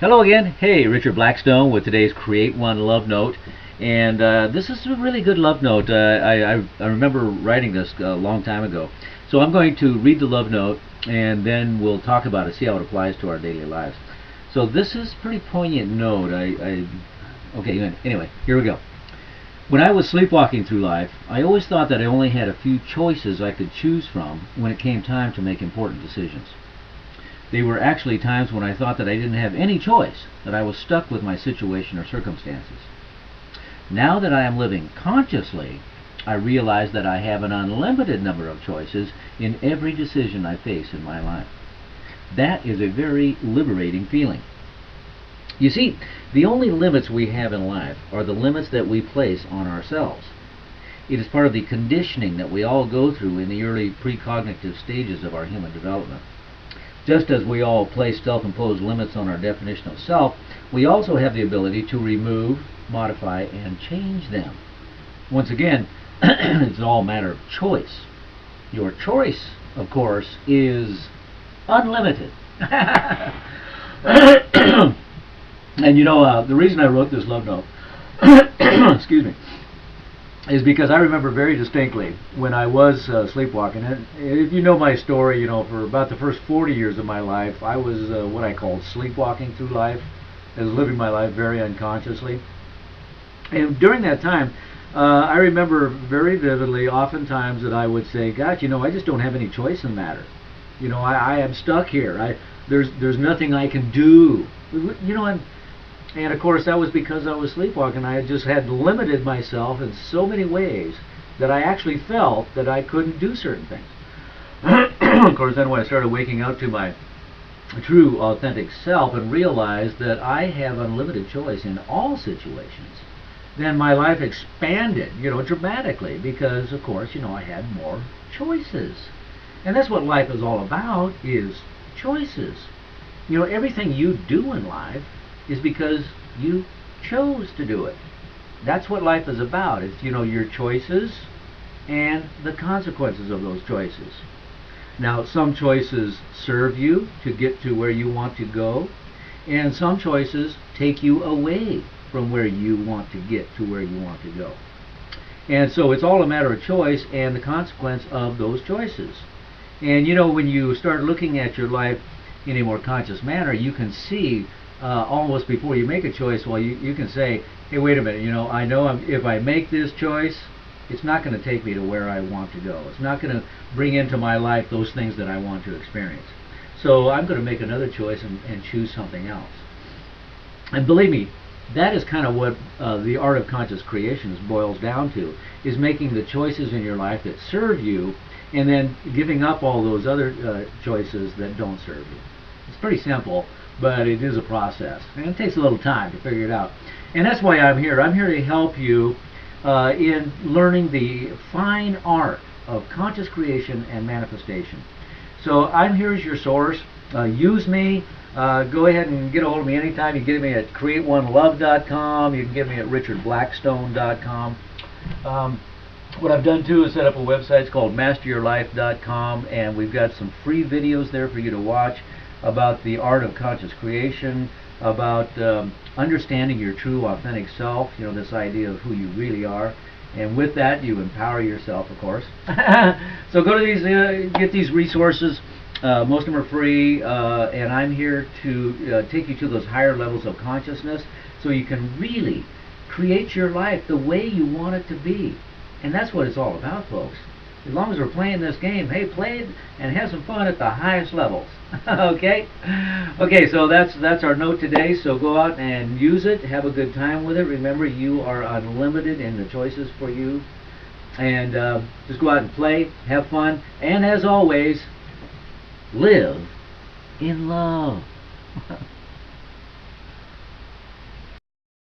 Hello again. Hey, Richard Blackstone with today's Create One Love Note. And this is a really good love note. I remember writing this a long time ago. So I'm going to read the love note and then we'll talk about it, see how it applies to our daily lives. So this is a pretty poignant note. Okay, anyway, here we go. When I was sleepwalking through life, I always thought that I only had a few choices I could choose from when it came time to make important decisions. They were actually times when I thought that I didn't have any choice, that I was stuck with my situation or circumstances. Now that I am living consciously, I realize that I have an unlimited number of choices in every decision I face in my life. That is a very liberating feeling. You see, the only limits we have in life are the limits that we place on ourselves. It is part of the conditioning that we all go through in the early precognitive stages of our human development. Just as we all place self-imposed limits on our definition of self, we also have the ability to remove, modify, and change them. Once again, it's all a matter of choice. Your choice, of course, is unlimited. And you know, the reason I wrote this love note, excuse me, is because I remember very distinctly when I was sleepwalking. And if you know my story, you know, for about the first 40 years of my life, I was what I called sleepwalking through life. I was living my life very unconsciously. And during that time, I remember very vividly, oftentimes, that I would say, "God, you know, I just don't have any choice in the matter. You know, I am stuck here. There's nothing I can do. You know, and of course, that was because I was sleepwalking. I just had limited myself in so many ways that I actually felt that I couldn't do certain things. Of course, then when I started waking up to my true, authentic self and realized that I have unlimited choice in all situations, then my life expanded, you know, dramatically because, of course, you know, I had more choices. And that's what life is all about, is choices. You know, everything you do in life is because you chose to do it. That's what life is about. It's, you know, your choices and the consequences of those choices. Now, some choices serve you to get to where you want to go, and some choices take you away from where you want to get to where you want to go. And so it's all a matter of choice and the consequence of those choices. And you know, when you start looking at your life in a more conscious manner, you can see almost before you make a choice, well, you can say, hey, wait a minute, you know if I make this choice, it's not going to take me to where I want to go. It's not going to bring into my life those things that I want to experience. So I'm going to make another choice and choose something else. And believe me, that is kind of what the art of conscious creation boils down to, is making the choices in your life that serve you and then giving up all those other choices that don't serve you. It's pretty simple, but it is a process, and it takes a little time to figure it out. And that's why I'm here. I'm here to help you in learning the fine art of conscious creation and manifestation. So I'm here as your source. Use me. Go ahead and get a hold of me anytime. You can get me at createonelove.com. You can get me at richardblackstone.com. What I've done too is set up a website. It's called masteryourlife.com, and we've got some free videos there for you to watch about the art of conscious creation, about understanding your true authentic self, you know, this idea of who you really are. And with that, you empower yourself, of course. So go to these, get these resources. Most of them are free, and I'm here to take you to those higher levels of consciousness so you can really create your life the way you want it to be. And that's what it's all about, folks. As long as we're playing this game, hey, play it and have some fun at the highest levels. Okay? Okay, so that's our note today. So go out and use it. Have a good time with it. Remember, you are unlimited in the choices for you. And just go out and play, have fun, and as always, live in love.